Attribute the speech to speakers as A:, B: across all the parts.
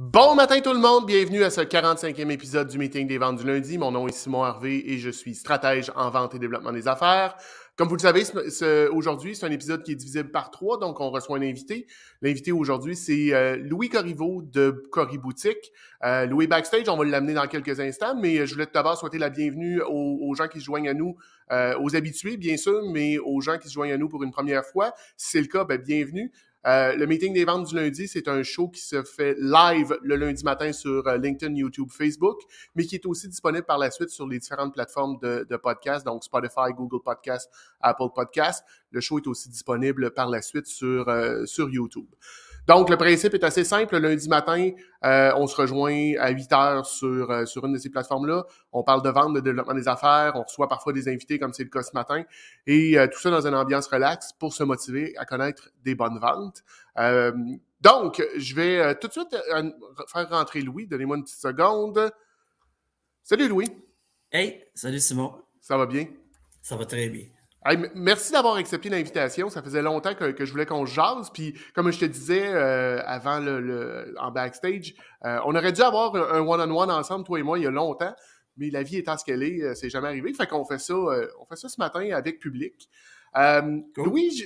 A: Bon matin tout le monde, bienvenue à ce 45e épisode du Meeting des ventes du lundi. Mon nom est Simon Harvey et je suis stratège en vente et développement des affaires. Comme vous le savez, aujourd'hui, c'est un épisode qui est divisible par 3, donc on reçoit un invité. L'invité aujourd'hui, c'est Louis Corriveau de Corri Boutique. Louis Backstage, on va l'amener dans quelques instants, mais je voulais tout d'abord souhaiter la bienvenue aux gens qui se joignent à nous, aux habitués, bien sûr, mais aux gens qui se joignent à nous pour une première fois. Si c'est le cas, bienvenue. Le Meeting des ventes du lundi, c'est un show qui se fait live le lundi matin sur LinkedIn, YouTube, Facebook, mais qui est aussi disponible par la suite sur les différentes plateformes de podcasts, donc Spotify, Google Podcasts, Apple Podcasts. Le show est aussi disponible par la suite sur YouTube. Donc, le principe est assez simple. Le lundi matin, on se rejoint à 8 heures sur une de ces plateformes-là. On parle de vente, de développement des affaires. On reçoit parfois des invités, comme c'est le cas ce matin. Et tout ça dans une ambiance relaxe pour se motiver à connaître des bonnes ventes. Donc, je vais tout de suite faire rentrer Louis. Donnez-moi une petite seconde. Salut Louis.
B: Hey, salut Simon.
A: Ça va bien?
B: Ça va très bien.
A: Hey, merci d'avoir accepté l'invitation. Ça faisait longtemps que je voulais qu'on se jase. Puis, comme je te disais avant en backstage, on aurait dû avoir un one-on-one ensemble, toi et moi, il y a longtemps. Mais la vie étant ce qu'elle est, c'est jamais arrivé. Fait qu'on fait ça ce matin avec public. Cool. Louis,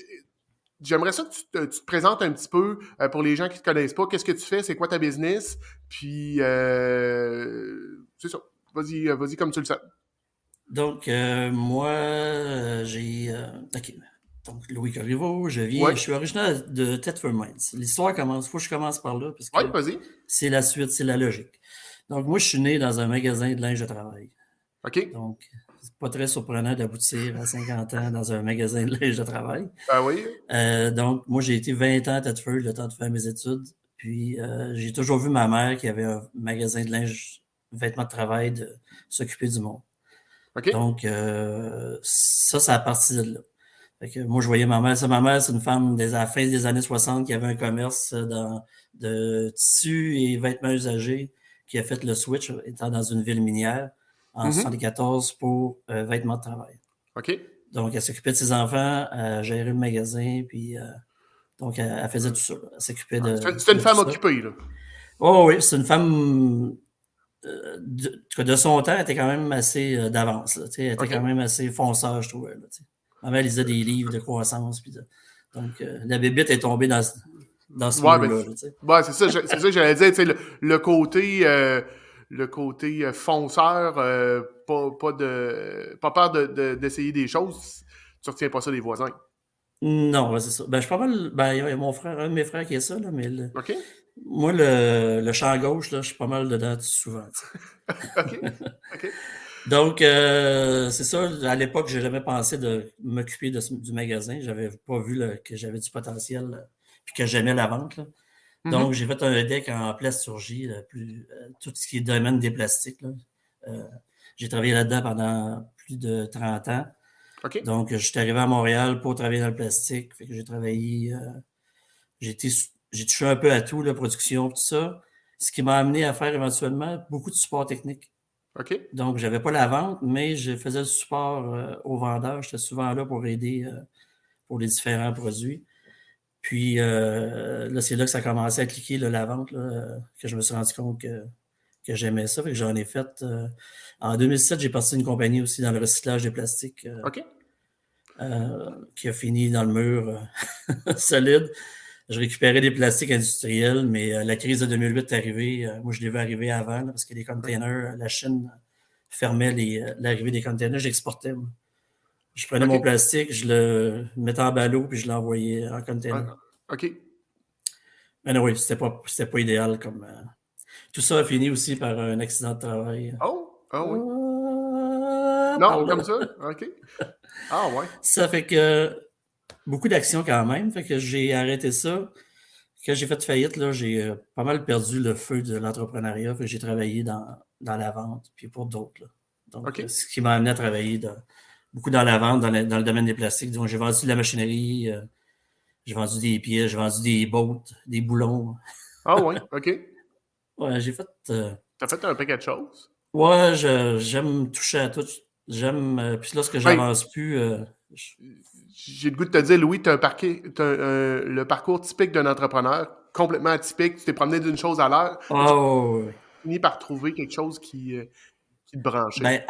A: j'aimerais ça que tu te présentes un petit peu pour les gens qui ne te connaissent pas. Qu'est-ce que tu fais? C'est quoi ta business? Puis, c'est ça. Vas-y comme tu le sens.
B: Donc, moi, j'ai... OK. Donc, Louis Corriveau, je suis originaire de Thetford Mines. L'histoire commence, il faut que je commence par là, parce que
A: vas-y.
B: C'est la suite, c'est la logique. Donc, moi, je suis né dans un magasin de linge de travail.
A: OK.
B: Donc, c'est pas très surprenant d'aboutir à 50 ans dans un magasin de linge de travail.
A: Ah oui?
B: Donc, moi, j'ai été 20 ans à Thetford, le temps de faire mes études. Puis, j'ai toujours vu ma mère qui avait un magasin de linge, vêtements de travail, de s'occuper du monde.
A: Okay.
B: Donc, ça a parti de là. Fait que moi, je voyais ma mère. Ma mère, c'est une femme à la fin des années 60 qui avait un commerce de tissus et vêtements usagés qui a fait le switch étant dans une ville minière en 1974 pour vêtements de travail.
A: OK.
B: Donc, elle s'occupait de ses enfants, elle gérait le magasin, puis donc, elle faisait tout ça. Elle s'occupait de...
A: C'est une femme occupée, là.
B: Oh oui, c'est une femme... de son temps, elle était quand même assez d'avance. Elle était quand même assez fonceur, je trouvais. Ma mère lisait des livres de croissance. Donc, la bébête est tombée dans ce mur-là.
A: C'est ça que j'allais dire. Le côté fonceur, pas peur d'essayer des choses. Tu retiens pas ça des voisins.
B: Non, c'est ça. Je suis pas mal... il y a mon frère, un de mes frères qui est ça, là, mais...
A: OK.
B: Moi, le champ gauche, là, je suis pas mal dedans souvent.
A: OK.
B: Donc, c'est ça. À l'époque, j'ai jamais pensé de m'occuper du magasin. J'avais pas vu que j'avais du potentiel puis que j'aimais la vente. Là. Donc, j'ai fait un deck en plasturgie, tout ce qui est domaine des plastiques. Là. J'ai travaillé là-dedans pendant plus de 30 ans.
A: Okay.
B: Donc, je suis arrivé à Montréal pour travailler dans le plastique. Fait que j'ai travaillé... j'ai touché un peu à tout, la production, tout ça. Ce qui m'a amené à faire éventuellement beaucoup de support technique.
A: OK.
B: Donc, j'avais pas la vente, mais je faisais le support aux vendeurs. J'étais souvent là pour aider pour les différents produits. Puis là, c'est là que ça commençait à cliquer, là, la vente, là, que je me suis rendu compte que j'aimais ça. Fait que j'en ai fait. En 2007, j'ai parti une compagnie aussi dans le recyclage des plastiques
A: OK.
B: qui a fini dans le mur solide. Je récupérais des plastiques industriels, mais la crise de 2008 est arrivée. Moi, je l'ai vu arriver avant, là, parce que les containers, la Chine fermait l'arrivée des containers, j'exportais. Moi. Je prenais mon plastique, je le mettais en ballot, puis je l'envoyais en container.
A: OK.
B: Mais non, oui, c'était pas idéal. Comme tout ça a fini aussi par un accident de travail.
A: Oui. Non, comme ça? OK. Ah ouais.
B: Ça fait que beaucoup d'actions quand même, fait que j'ai arrêté ça. Quand j'ai fait faillite, là, j'ai pas mal perdu le feu de l'entrepreneuriat. Fait que j'ai travaillé dans la vente, puis pour d'autres. Là. Donc, ce qui m'a amené à travailler beaucoup dans la vente, dans le domaine des plastiques. Donc, j'ai vendu de la machinerie, j'ai vendu des pièces, j'ai vendu des bottes, des boulons.
A: Ah oui, OK.
B: Ouais, j'ai fait...
A: T'as fait un paquet de choses?
B: Ouais, j'aime toucher à tout. J'aime... puis lorsque j'avance plus...
A: J'ai le goût de te dire, Louis, t'as le parcours typique d'un entrepreneur. complètement atypique. Tu t'es promené d'une chose à l'heure.
B: Oh,
A: Tu finis par trouver quelque chose qui te branchait.
B: ben,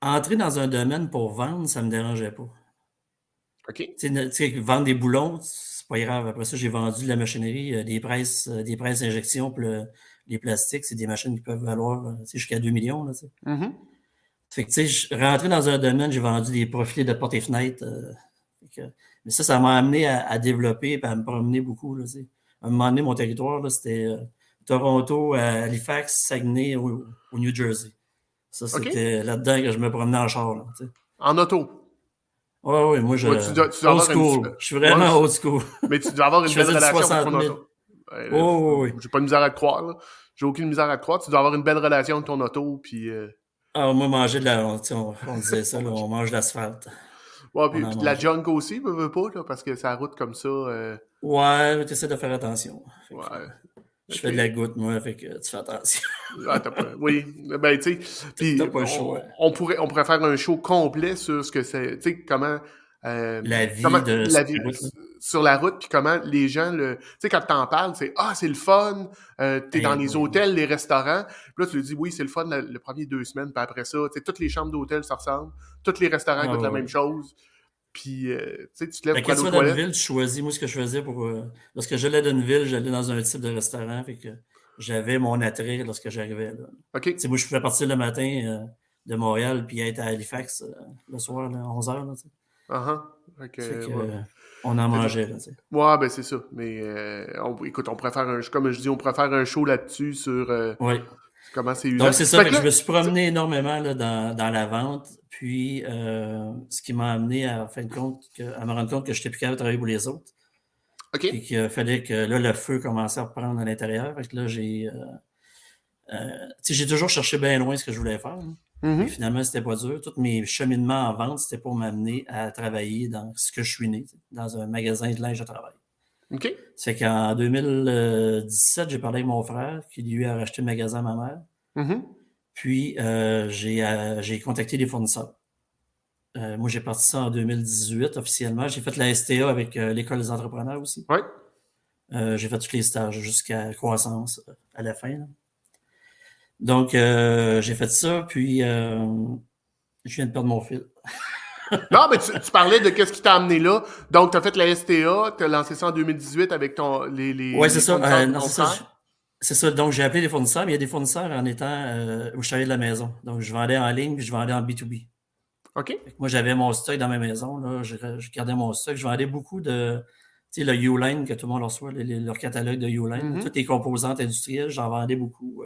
B: entrer dans un domaine pour vendre, ça me dérangeait pas.
A: OK.
B: Tu sais, vendre des boulons, c'est pas grave. Après ça, j'ai vendu de la machinerie, des presses injection, puis les plastiques, c'est des machines qui peuvent valoir jusqu'à 2 millions. Là,
A: Mm-hmm.
B: fait que, tu sais, rentré dans un domaine, j'ai vendu des profilés de portes et fenêtres. Mais ça m'a amené à développer et à me promener beaucoup. Là, à un moment donné, mon territoire, là, c'était Toronto, Halifax, Saguenay, au New Jersey. Ça,
A: OK.
B: c'était là-dedans que je me promenais en char. Là,
A: En auto.
B: Oui, moi,
A: Ouais, tu dois
B: old
A: avoir
B: school. Je suis vraiment old school.
A: mais tu dois avoir une
B: Je
A: belle
B: faisais du
A: relation avec
B: 60
A: ton
B: 000.
A: auto.
B: Oui.
A: J'ai pas de misère à te croire. Là. J'ai aucune misère à te croire. Tu dois avoir une belle relation avec ton auto. Puis,
B: Ah, moi, manger on disait ça, là, on mange de l'asphalte.
A: ouais,
B: On
A: puis
B: en
A: de la
B: mangeait.
A: junk aussi, veux pas, là, parce que ça route comme ça.
B: Ouais, tu essaies de faire attention.
A: Ouais.
B: Je
A: OK.
B: fais de la goutte, moi, fait que tu fais attention.
A: Ah, oui, ben tu sais, puis
B: T'as pas le choix.
A: on pourrait faire un show complet sur ce que c'est, tu sais, comment
B: La vie
A: la
B: sur
A: vie
B: la route, là.
A: sur la route, puis comment les gens tu sais, quand t'en parles, c'est le fun, t'es dans
B: Eh
A: les
B: boy.
A: hôtels, les restaurants, puis là tu lui dis oui, c'est le fun le premier 2 semaines, puis après ça, tu sais, toutes les chambres d'hôtel ça ressemble, tous les restaurants
B: Ah
A: goûtent la
B: ouais.
A: même chose, puis tu sais, tu te lèves
B: Ben,
A: pour
B: quand
A: aller
B: tu
A: aux
B: vas dans une
A: toilettes.
B: ville, tu choisis. Moi, ce que je faisais lorsque j'allais dans une ville, j'allais dans un type de restaurant, fait que j'avais mon attrait lorsque j'arrivais là.
A: OK.
B: Tu sais, moi, je pouvais partir le matin de Montréal puis être à Halifax le soir, là, à 11 h. Là, tu sais.
A: Uh-huh.
B: Fait que,
A: Ouais.
B: on en mangeait. Là, tu sais.
A: Ouais, ben c'est ça. Mais écoute, on pourrait faire comme je dis, on pourrait faire un show là-dessus sur
B: Oui.
A: comment c'est usant.
B: Donc, c'est ça.
A: Fait
B: Fait
A: que
B: que
A: là,
B: je me suis promené énormément là, dans la vente. Puis, ce qui m'a amené à me rendre compte que je n'étais plus capable de travailler pour les autres.
A: OK.
B: Puis qu'il fallait que là, le feu commençait à reprendre à l'intérieur. Fait que là, j'ai toujours cherché bien loin ce que je voulais faire. Hein.
A: Mhm.
B: Et finalement, c'était pas dur. Tous mes cheminements en vente, c'était pour m'amener à travailler dans ce que je suis né, dans un magasin de linge de travail.
A: OK.
B: C'est qu'en 2017, j'ai parlé avec mon frère qui lui a racheté le magasin à ma mère.
A: Mhm.
B: Puis j'ai contacté les fournisseurs. Moi, j'ai parti ça en 2018 officiellement. J'ai fait la STA avec l'École des entrepreneurs aussi.
A: Ouais.
B: J'ai fait tous les stages jusqu'à croissance à la fin. Là. Donc, j'ai fait ça, puis je viens de perdre mon fil.
A: Non, mais tu parlais de qu'est-ce qui t'a amené là. Donc, tu as fait la STA, tu as lancé ça en 2018 avec
B: Oui, c'est
A: les
B: ça.
A: fournisseurs de
B: Non,
A: ton
B: c'est ça.
A: frère.
B: C'est ça. Donc, j'ai appelé les fournisseurs, mais il y a des fournisseurs en étant où je travaillais de la maison. Donc, je vendais en ligne, puis je vendais en B2B.
A: OK.
B: Fait que moi, j'avais mon stock dans ma maison. Là, je gardais mon stock. Je vendais beaucoup de, tu sais, le Uline que tout le monde reçoit, leur catalogue de Uline.
A: Mhm.
B: Toutes les composantes industrielles, j'en vendais beaucoup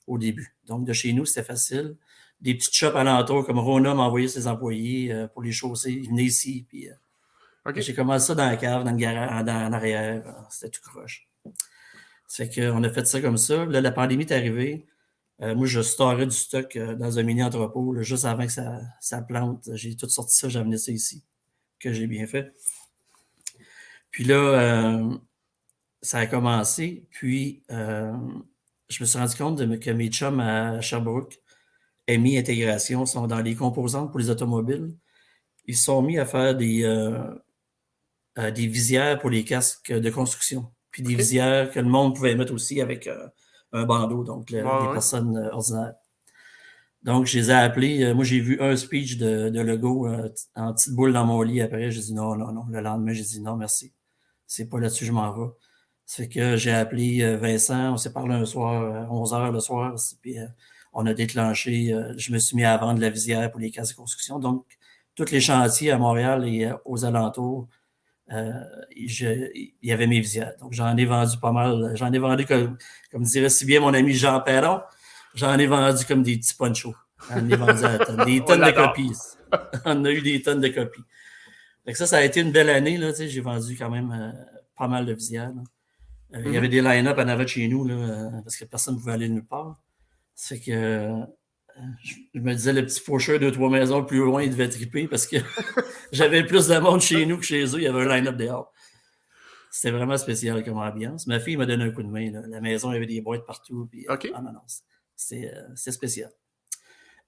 B: au début. Donc, de chez nous, c'était facile. Des petites shops alentours, comme Rona m'envoyait ses employés pour les chausser. Ils venaient ici. Puis,
A: OK.
B: j'ai commencé ça dans la cave, dans le garage, en arrière. C'était tout croche. Ça fait qu'on a fait ça comme ça. Là, la pandémie est arrivée. Moi, je storais du stock dans un mini-entrepôt, là, juste avant que ça plante. J'ai tout sorti ça, j'ai amené ça ici, que j'ai bien fait. Puis là, ça a commencé. Puis, je me suis rendu compte que mes chums à Sherbrooke, MI Intégration, sont dans les composantes pour les automobiles. Ils se sont mis à faire des visières pour les casques de construction. Puis des
A: OK.
B: visières que le monde pouvait mettre aussi avec un bandeau, donc les
A: Ouais.
B: personnes ordinaires. Donc, je les ai appelés. Moi, j'ai vu un speech de Legault en petite boule dans mon lit. Après, j'ai dit non. Le lendemain, j'ai dit non, merci. C'est pas là-dessus, je m'en vais. Ça fait que j'ai appelé Vincent. On s'est parlé un soir, à 11 h le soir. Puis on a déclenché. Je me suis mis à vendre la visière pour les cases de construction. Donc, tous les chantiers à Montréal et aux alentours, il y avait mes visières. Donc, j'en ai vendu pas mal. J'en ai vendu, comme dirait si bien mon ami Jean Perron, j'en ai vendu comme des petits ponchos. J'en ai vendu à des tonnes de copies. On a eu des tonnes de copies. Donc ça a été une belle année. Là, j'ai vendu quand même pas mal de visières. Il y avait des line-up en avant de chez nous là, parce que personne ne pouvait aller nulle part. Ça fait que je me disais, le petit pocheur 2-3 maisons plus loin, il devait triper parce que j'avais plus de monde chez nous que chez eux. Il y avait un line-up dehors. C'était vraiment spécial comme ambiance. Ma fille m'a donné un coup de main. Là. La maison, il y avait des boîtes partout. Puis,
A: OK.
B: non, c'est spécial.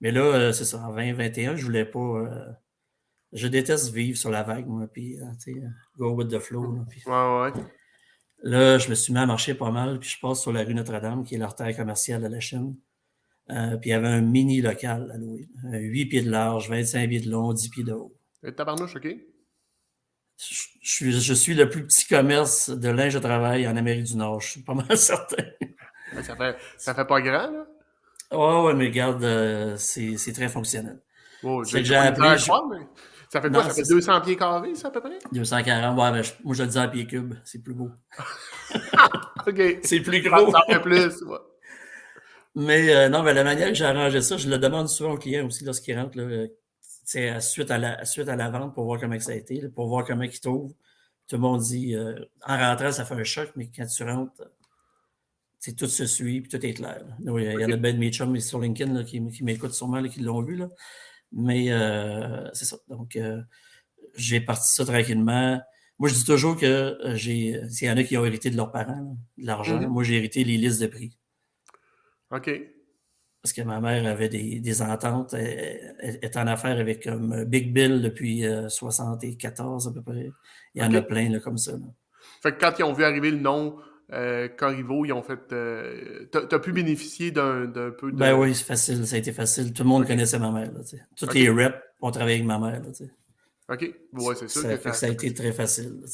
B: Mais là, c'est ça. En 2021, je voulais pas... je déteste vivre sur la vague, moi. Puis, tu sais, go with the flow. Là, puis,
A: Ouais.
B: Là, je me suis mis à marcher pas mal, puis je passe sur la rue Notre-Dame, qui est l'artère commerciale de la Chine. Puis il y avait un mini local à louer. 8 pieds de large, 25 pieds de long, 10 pieds de haut.
A: Tabarnouche, OK?
B: Je suis le plus petit commerce de linge de travail en Amérique du Nord. Je suis pas mal certain.
A: Ben, ça fait pas grand, là.
B: Oh, ouais, mais regarde, c'est très fonctionnel.
A: Oh,
B: C'est que
A: j'ai
B: j'ai
A: pas de misère
B: appelé
A: à croire, mais ça fait quoi?
B: Non,
A: Ça fait
B: c'est
A: 200 pieds carrés, ça, à peu près?
B: 240. Ouais, ben, moi, je le dis en pieds cubes. C'est plus beau.
A: OK.
B: C'est plus
A: Ça
B: gros.
A: fait plus, ouais.
B: Mais non, mais la manière que j'ai arrangé ça, je le demande souvent aux clients aussi lorsqu'ils rentrent, là, suite à la vente pour voir comment ça a été, là, pour voir comment ils trouvent. Tout le monde dit, en rentrant, ça fait un choc, mais quand tu rentres, tout se suit, puis tout est clair. Là. Il y en a bien de mes chums sur LinkedIn là, qui m'écoutent sûrement, là, qui l'ont vu. Là. Mais c'est ça. Donc, j'ai parti ça tranquillement. Moi, je dis toujours que s'il y en a qui ont hérité de leurs parents, là, de l'argent,
A: Mhm.
B: moi, j'ai hérité les listes de prix.
A: OK.
B: Parce que ma mère avait des ententes. Elle est en affaires avec comme Big Bill depuis 74 à peu près. Il y en a
A: OK.
B: plein là, comme ça. Là.
A: Fait que quand ils ont vu arriver le nom Corriveau, ils ont fait. T'as pu bénéficier d'un peu
B: Ben
A: de.
B: oui, c'est facile. Ça a été facile. Tout le monde
A: OK.
B: connaissait ma mère. Là, toutes
A: OK.
B: les reps ont travaillé avec ma mère. Là,
A: OK. Ouais, c'est sûr
B: ça
A: que
B: fait que
A: ça.
B: ça a été très facile. Là,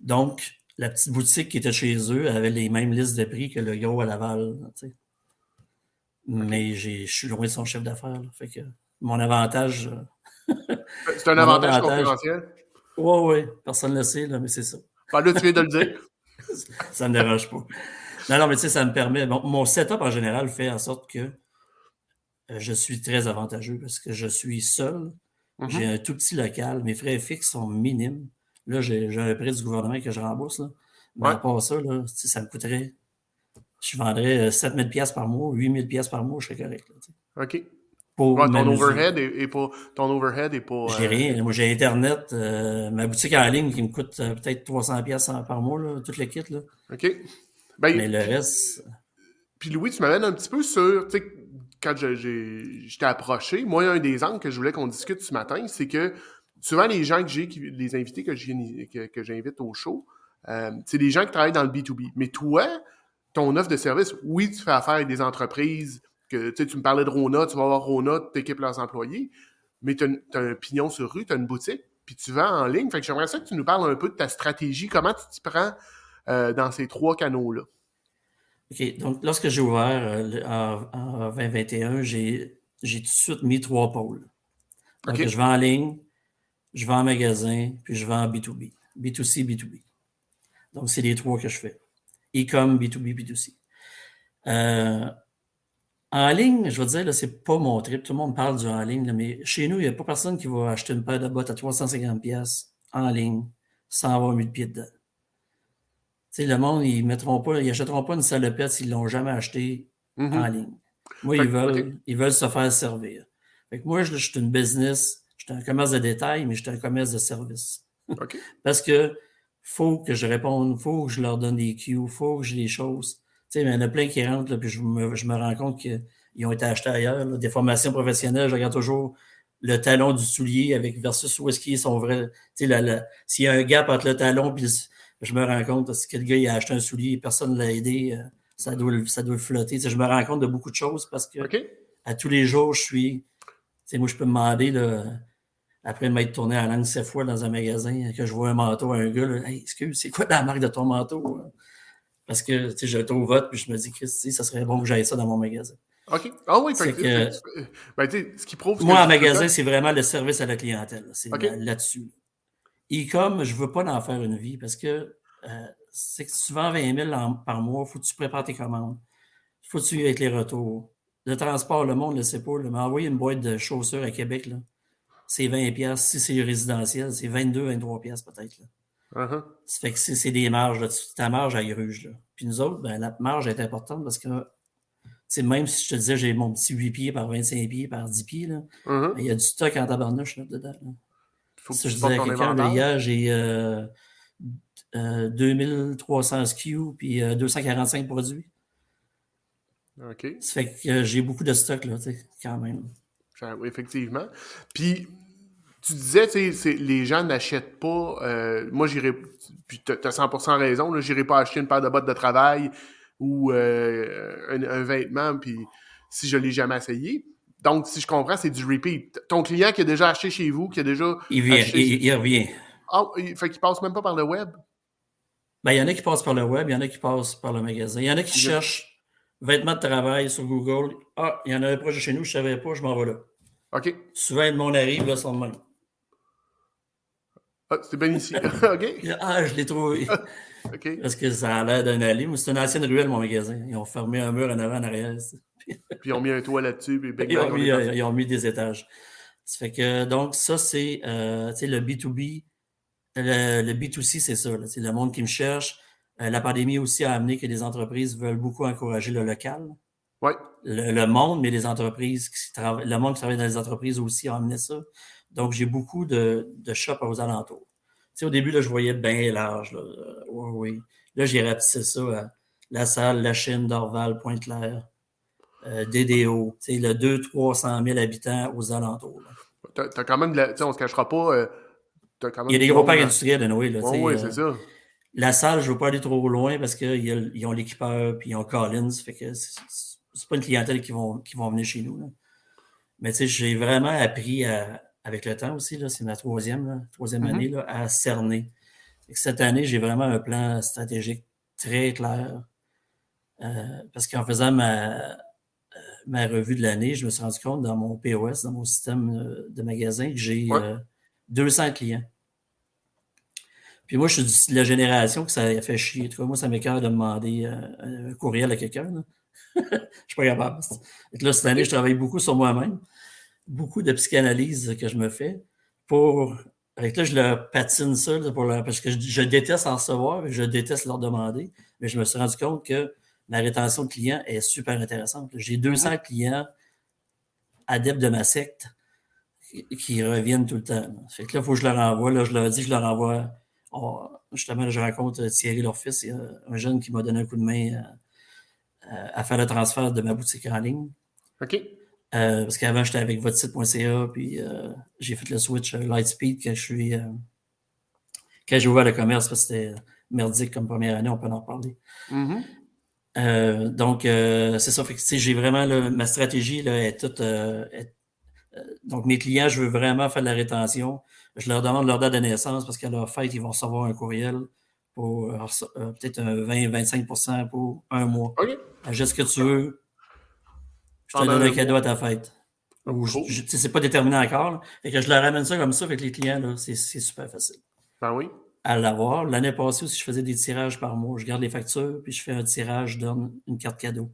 B: donc, la petite boutique qui était chez eux avait les mêmes listes de prix que le gros à Laval. Là,
A: OK.
B: mais je suis loin de son chef d'affaires. Fait que mon avantage,
A: C'est un
B: mon
A: avantage
B: avantage,
A: concurrentiel.
B: ouais, personne ne le sait, là, mais c'est ça.
A: Ben là, tu viens de le dire.
B: Ça me dérange pas. Non, mais tu sais, ça me permet. Mon setup en général fait en sorte que je suis très avantageux parce que je suis seul. J'ai
A: Mhm.
B: un tout petit local. Mes frais fixes sont minimes. Là, j'ai un prêt du gouvernement que je rembourse. Là. Mais
A: Ouais.
B: à part ça, là, ça me coûterait. Je vendrais 7 000 $ par mois, 8 000 $ par mois, je serais correct. Là,
A: OK.
B: pour
A: Ouais, ton
B: m'amuser.
A: overhead est pas. Ton overhead est pas.
B: J'ai rien. Moi, j'ai Internet, ma boutique en ligne qui me coûte peut-être 300 $ par mois, là, tout le kit. Là.
A: OK. Ben,
B: Mais le reste,
A: puis Louis, tu m'amènes un petit peu sur. Tu sais, quand je t'ai approché, moi, un des angles que je voulais qu'on discute ce matin, c'est que souvent, les gens que j'ai, les invités que j'invite au show, c'est des gens qui travaillent dans le B2B. Mais toi, ton offre de service, oui, tu fais affaire avec des entreprises, que tu me parlais de Rona, tu vas voir Rona, tu équipes leurs employés, mais tu as un pignon sur rue, tu as une boutique, puis tu vends en ligne. Fait que j'aimerais ça que tu nous parles un peu de ta stratégie, comment tu t'y prends dans ces trois canaux-là.
B: OK. Donc, lorsque j'ai ouvert en 2021, j'ai tout de suite mis 3 pôles. Donc,
A: OK?
B: je vends en ligne, je vends en magasin, puis je vends en B2B. B2C, B2B. Donc, c'est les trois que je fais. E-com, B2B, B2C. En ligne, je veux dire, là, c'est pas mon trip. Tout le monde parle du en ligne, là, mais chez nous, il n'y a pas personne qui va acheter une paire de bottes à 350$ en ligne sans avoir mis de pied dedans. Tu sais, le monde, ils achèteront pas une salopette s'ils l'ont jamais acheté en
A: Mhm.
B: ligne. Moi,
A: Fait que, OK.
B: ils veulent se faire servir. Fait que moi, je suis une business, je suis un commerce de détail, mais je suis un commerce de service.
A: OK.
B: Parce que faut que je réponde, faut que je leur donne des cues, faut que j'ai des choses. Tu sais, il y en a plein qui rentrent, là, puis je me rends compte qu'ils ont été achetés ailleurs. Là. Des formations professionnelles, je regarde toujours le talon du soulier avec versus où est-ce qu'ils sont vrais. Tu sais, s'il y a un gap entre le talon et je me rends compte parce que le gars il a acheté un soulier et personne ne l'a aidé, ça doit le flotter. Tu sais, je me rends compte de beaucoup de choses parce que
A: OK.
B: à tous les jours, tu sais, moi, je peux me demander, là, après m'être tourné en langue 7 fois dans un magasin, que je vois un manteau à un gars, là, hey, excuse, c'est quoi la marque de ton manteau? Parce que, tu sais, je le trouve vote, puis je me dis, Christ, ça serait bon que j'aille ça dans mon magasin.
A: OK. Ah oui,
B: C'est que,
A: ben, tu sais, ce qui prouve ce que
B: moi,
A: je
B: en
A: dis tout le
B: magasin,
A: temps.
B: c'est vraiment le service à la clientèle. C'est
A: OK.
B: là-dessus. E-com, je veux pas en faire une vie parce que c'est que si tu vends 20 000 par mois, il faut que tu prépares tes commandes. Il faut que tu aies les retours. Le transport, le monde ne le sait pas. Là, mais envoyer une boîte de chaussures à Québec, là, c'est 20$. Si c'est résidentiel, c'est 22-23$ peut-être. Là.
A: Uh-huh.
B: Ça fait que c'est des marges. Là, ta marge, elle gruge. Là. Puis nous autres, ben, la marge est importante parce que même si je te disais j'ai mon petit 8 pieds par 25 pieds par 10 pieds, là,
A: Uh-huh.
B: ben, il y a du stock en tabarnouche là, dedans. Là.
A: Il faut que
B: Ça,
A: tu
B: je disais
A: supportes
B: à
A: ton
B: quelqu'un, là,
A: inventaire.
B: hier, j'ai 2300 SKU puis 245 produits.
A: OK.
B: Ça fait que j'ai beaucoup de stock, là, quand même.
A: Oui, effectivement. Puis, Tu disais, tu sais, les gens n'achètent pas. Moi, j'irais. Puis t'as 100% raison, là, j'irais pas acheter une paire de bottes de travail ou un vêtement, puis si je l'ai jamais essayé. Donc, si je comprends, c'est du repeat. Ton client qui a déjà acheté chez vous, qui a déjà
B: Il vient,
A: acheté.
B: il revient.
A: Ah, fait qu'il passe même pas par le web.
B: Ben, il y en a qui passent par le web, il y en a qui passent par le magasin. Il y en a qui
A: Ok.
B: cherchent vêtements de travail sur Google. Ah, il y en a un proche de chez nous, je ne savais pas, je m'en vais là.
A: OK.
B: Souvent, le monde arrive, là, sont de même.
A: Ah, c'est bien ici. OK.
B: Ah, je l'ai trouvé.
A: OK.
B: Parce que ça a l'air d'un allée. Mais c'est une ancienne ruelle, mon magasin. Ils ont fermé un mur en avant, en arrière.
A: Puis ils ont mis un toit là-dessus, puis Big
B: Ils ont
A: Bang, on
B: mis,
A: est parti.
B: ils ont mis des étages. Ça fait que, donc, ça, c'est tu sais, le B2B. Le B2C, c'est ça. C'est le monde qui me cherche. La pandémie aussi a amené que les entreprises veulent beaucoup encourager le local.
A: Ouais.
B: Le monde, mais les entreprises le monde qui travaille dans les entreprises aussi a amené ça. Donc, j'ai beaucoup de shops aux alentours. Tu sais, au début, là, je voyais bien large. Là. Oui, oui. Là, j'ai rapetissé ça à La Salle, La Chine, Dorval, Pointe-Claire, DDO. Tu sais, le 200-300 000 habitants aux alentours. Là.
A: T'as quand même de la. Tu sais, on se cachera pas. T'as quand
B: Il y a
A: même
B: des
A: du
B: gros
A: monde
B: parcs
A: dans.
B: industriels, anyway, là, tu
A: Ouais,
B: sais,
A: ouais, c'est ça.
B: La Salle, je ne veux pas aller trop loin parce qu'ils ont l'équipeur puis ils ont Collins. Fait que c'est pas une clientèle qui vont venir chez nous. Là. Mais tu sais, j'ai vraiment appris avec le temps aussi, là, c'est ma troisième année,
A: Mhm.
B: là, à cerner. Et cette année, j'ai vraiment un plan stratégique très clair. Parce qu'en faisant ma revue de l'année, je me suis rendu compte dans mon POS, dans mon système de magasin, que j'ai
A: Ouais.
B: 200 clients. Puis moi, je suis de la génération que ça a fait chier. Tu vois, moi, ça m'écoeure de demander un courriel à quelqu'un. Là. Je suis pas capable. Et là, cette année, je travaille beaucoup sur moi-même. Beaucoup de psychanalyse que je me fais pour. Avec là, je leur patine ça parce que je déteste en recevoir et je déteste leur demander. Mais je me suis rendu compte que ma rétention de clients est super intéressante. J'ai
A: Mhm.
B: 200 clients adeptes de ma secte qui reviennent tout le temps. Là. Fait que là, il faut que je leur envoie. Là, je leur dis, je leur envoie. Justement, là, je rencontre Thierry, leur fils, il y a un jeune qui m'a donné un coup de main à faire le transfert de ma boutique en ligne.
A: OK.
B: Parce qu'avant, j'étais avec votesite.ca, puis j'ai fait le switch Lightspeed quand j'ai ouvert le commerce, parce que c'était merdique comme première année, on peut en parler.
A: Mhm.
B: Donc, c'est ça. Fait que, j'ai vraiment, là, ma stratégie là, est toute. Donc, mes clients, je veux vraiment faire de la rétention. Je leur demande leur date de naissance parce qu'à leur fête, ils vont recevoir un courriel pour peut-être un 20-25% pour un mois.
A: OK.
B: Achète ce que tu veux, je te
A: Pendant
B: donne un
A: un
B: cadeau
A: mois.
B: à ta fête.
A: Oh,
B: Ou
A: cool.
B: c'est pas déterminé encore. Là. Fait que je leur ramène ça comme ça, fait que les clients, là, c'est super facile
A: Ben oui.
B: à l'avoir. L'année passée aussi, je faisais des tirages par mois. Je garde les factures, puis je fais un tirage, je donne une carte cadeau.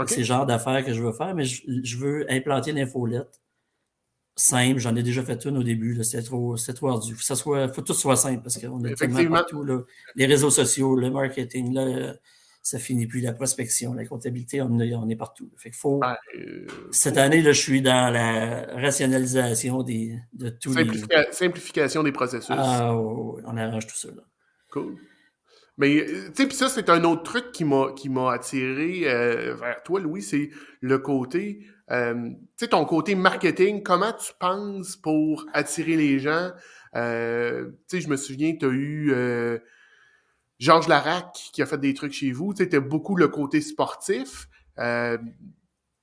B: C'est le
A: OK.
B: genre d'affaires que je veux faire, mais je veux implanter l'infolette simple. J'en ai déjà fait une au début. C'était trop ardu. Faut que tout soit simple parce qu'on est tellement
A: Effectivement.
B: partout. Là. Les réseaux sociaux, le marketing, là, ça finit plus. La prospection, la comptabilité, on est partout. Fait qu'il faut.
A: Ben,
B: Cette année, là, je suis dans la rationalisation de tous les.
A: simplification des processus.
B: Ah, on arrange tout ça. Là.
A: Cool. Mais, tu sais, puis ça, c'est un autre truc qui m'a attiré vers toi, Louis, c'est le côté, tu sais, ton côté marketing, comment tu penses pour attirer les gens? Tu sais, je me souviens, tu as eu Georges Larac qui a fait des trucs chez vous, tu sais, tu as beaucoup le côté sportif. Euh,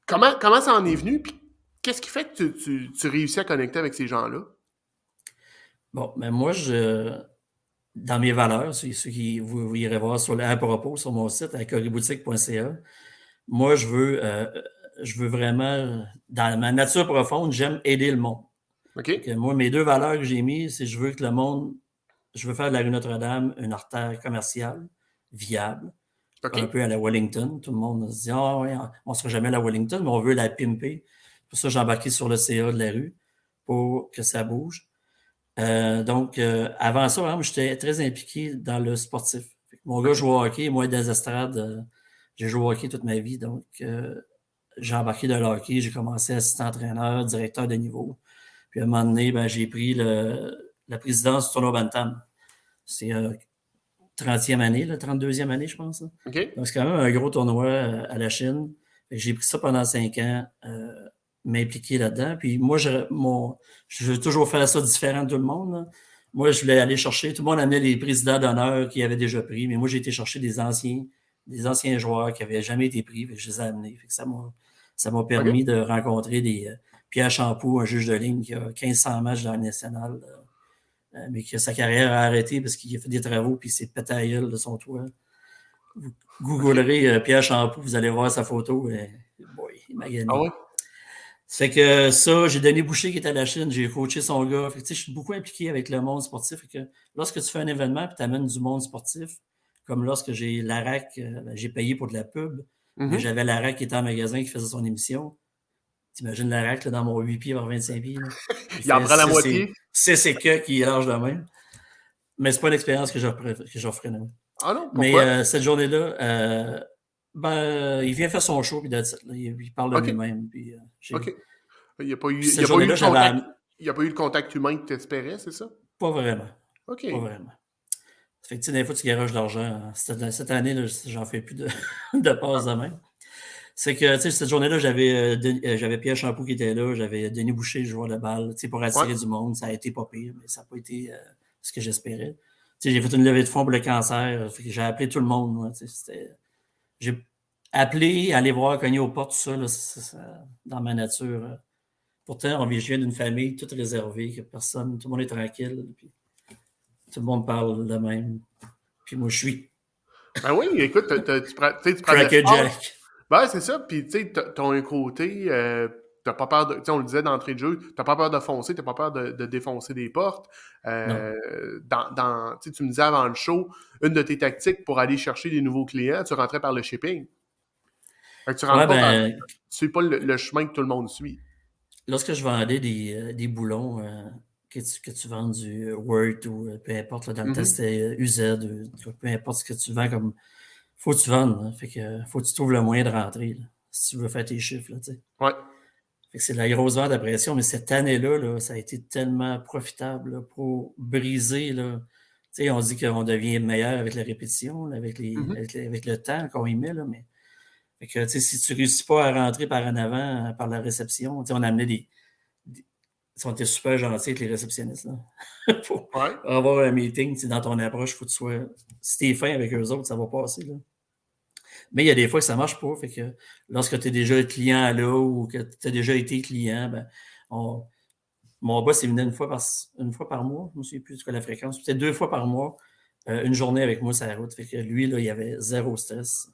A: comment ça en est venu? Puis qu'est-ce qui fait que tu réussis à connecter avec ces gens-là?
B: Bon, mais moi, dans mes valeurs, ceux qui vous irez voir à propos sur mon site, à coriboutique.ca, moi, je veux vraiment, dans ma nature profonde, j'aime aider le monde.
A: OK?
B: Moi, mes deux valeurs que j'ai mises, c'est je veux que le monde, je veux faire de la rue Notre-Dame une artère commerciale viable, un
A: OK?
B: peu à la Wellington. Tout le monde se dit, ah ouais, on ne sera jamais à la Wellington, mais on veut la pimper. Pour ça, j'ai embarqué sur le CA de la rue pour que ça bouge. Donc, avant ça, vraiment, j'étais très impliqué dans le sportif. Mon gars joue au hockey, moi, dans les estrades, j'ai joué au hockey toute ma vie. Donc, j'ai embarqué dans le hockey, j'ai commencé assistant-entraîneur, directeur de niveau. Puis à un moment donné, ben, j'ai pris la présidence du tournoi Bantam. C'est 30e année, là, 32e année, je pense. Là.
A: OK?
B: Donc, c'est quand même un gros tournoi à la Chine. J'ai pris ça pendant 5 ans. m'impliquer là-dedans. Puis moi, je veux toujours faire ça différent de tout le monde. Là. Moi, je voulais aller chercher, tout le monde amenait les présidents d'honneur qui avaient déjà pris, mais moi, j'ai été chercher des anciens joueurs qui n'avaient jamais été pris, je les ai amenés. Fait que ça m'a
A: OK.
B: permis de rencontrer Pierre Champoux, un juge de ligne qui a 1500 matchs dans la nationale, mais que sa carrière a arrêté parce qu'il a fait des travaux puis il s'est pété à gueule de son toit. Vous
A: OK.
B: googlerez Pierre Champoux, vous allez voir sa photo. Boy, il m'a
A: Ah
B: gagné.
A: ouais?
B: C'est que ça, j'ai Denis Boucher qui est à la Chine, j'ai coaché son gars. Fait que, je suis beaucoup impliqué avec le monde sportif. Fait que lorsque tu fais un événement et tu amènes du monde sportif, comme lorsque j'ai l'ARAC, j'ai payé pour de la pub, mais
A: Mhm.
B: j'avais l'ARAC qui était en magasin qui faisait son émission. T'imagines l'ARAC dans mon 8 pieds par 25 pieds. Là. Il
A: Il en
B: fait
A: prend la moitié.
B: c'est que qui est large de même. Mais c'est pas une expérience que j'offrais. Non.
A: Ah non, pourquoi?
B: Mais cette journée-là, il vient faire son show, puis il parle de
A: OK.
B: lui-même. Puis,
A: OK. Il n'y a pas
B: puis
A: eu, il y
B: cette
A: a pas eu
B: journée-là,
A: le contact. Il n'y a pas eu le contact humain que tu espérais, c'est ça?
B: pas vraiment. Pas
A: OK.
B: vraiment. Fait que, des fois, tu garages de l'argent. Cette année, là, j'en fais plus de passes de même. C'est que, cette journée-là, j'avais Pierre Champoux qui était là, j'avais Denis Boucher, le joueur de balle, pour
A: Ouais.
B: attirer du monde. Ça a été pas pire, mais ça n'a pas été ce que j'espérais. J'ai fait une levée de fonds pour le cancer. Fait que j'ai appelé tout le monde. Moi, j'ai appelé, aller voir, cogner aux portes, tout ça, là, dans ma nature. Pourtant, je viens d'une famille toute réservée, que personne, tout le monde est tranquille. Puis tout le monde parle de même. Puis moi, je suis
A: Ben oui, écoute, tu prends de
B: Cracker
A: l'espace.
B: Jack.
A: Ben, c'est ça. Puis, tu sais, t'as un côté, t'as pas peur de. Tu sais, on le disait d'entrée de jeu, t'as pas peur de foncer, t'as pas peur de défoncer des portes.
B: Non.
A: Tu sais, tu me disais avant le show, une de tes tactiques pour aller chercher des nouveaux clients, tu rentrais par le shipping. Fait que tu rentres
B: Ouais,
A: pas par.
B: ben,
A: Tu suis pas le chemin que tout le monde suit.
B: lorsque je vendais des boulons, que tu vends du Word ou peu importe, là, dans le temps,
A: Mhm.
B: c'était UZ, peu importe ce que tu vends, comme faut que tu vendes. Hein. Fait que faut que tu trouves le moyen de rentrer, là, si tu veux faire tes chiffres. Là,
A: Ouais.
B: fait que c'est de la grosse vente à pression, mais cette année-là, là, ça a été tellement profitable là, pour briser. Là. On dit qu'on devient meilleur avec la répétition, là,
A: Mhm.
B: avec le temps qu'on y met, là, mais fait que, si tu ne réussis pas à rentrer par en avant, par la réception, on amenait on était super gentils avec les réceptionnistes. Là. Pour
A: Ouais.
B: avoir un meeting, dans ton approche, il faut que tu sois. Si tu es fin avec eux autres, ça va passer. Là. Mais il y a des fois que ça ne marche pas. Fait que lorsque tu es déjà client là ou que tu as déjà été client, ben, mon boss, il venait une fois par mois. Je ne me souviens plus de quoi la fréquence. Peut-être 2 fois par mois, une journée avec moi sur la route. Fait que lui, là, il avait zéro stress.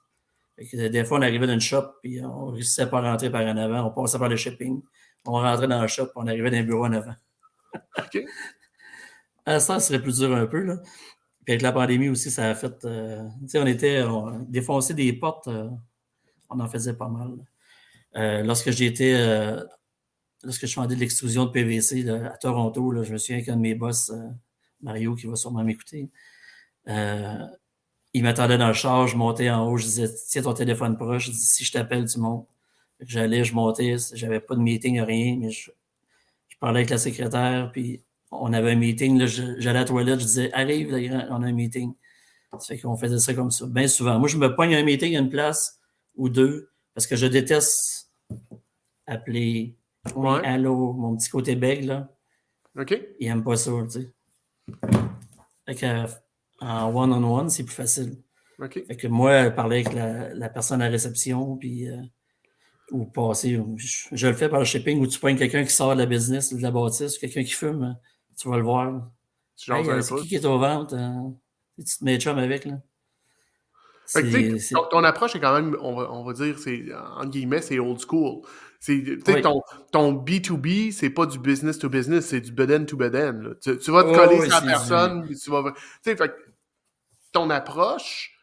B: Fait que des fois, on arrivait dans une shop, puis on ne réussissait pas à rentrer par en avant. On passait par le shipping. On rentrait dans le shop, puis on arrivait dans un bureau en avant.
A: OK.
B: À ça serait plus dur un peu. Là. Puis avec la pandémie aussi, ça a fait. On défonçait des portes, on en faisait pas mal. Lorsque je vendais de l'extrusion de PVC là, à Toronto, là, je me souviens qu'un de mes boss, Mario, qui va sûrement m'écouter, il m'attendait dans le char, je montais en haut, je disais, tiens ton téléphone proche, je dis, si je t'appelle, tu montes. J'allais, je montais, j'avais pas de meeting, rien, mais je parlais avec la secrétaire, puis on avait un meeting, là, j'allais à la toilette, je disais, arrive, là, on a un meeting. Ça fait qu'on faisait ça comme ça, bien souvent. Moi, je me pogne un meeting à une place ou deux, parce que je déteste appeler, oui,
A: Ouais.
B: allô, mon petit côté bègue, là,
A: OK.
B: il aime pas ça, tu sais. Fait en one-on-one, c'est plus facile.
A: OK.
B: Fait que moi, parler avec la personne à la réception, puis ou passer, je le fais par le shipping, où tu pognes quelqu'un qui sort de la business, de la bâtisse, quelqu'un qui fume, hein, tu vas le voir.
A: Tu jases
B: Hey,
A: un
B: c'est
A: peu.
B: qui est aux ventes? Tu te mets chum avec, là.
A: Fait que, tu sais,
B: C'est...
A: ton approche est quand même, on va dire, c'est, entre guillemets, c'est old school. Tu sais,
B: Oui.
A: ton B2B, c'est pas du business to business, c'est du beden to beden. Là. Tu vas te
B: Oh,
A: coller
B: oui,
A: sur la
B: c'est du...
A: personne, puis tu vas. Tu sais, fait que ton approche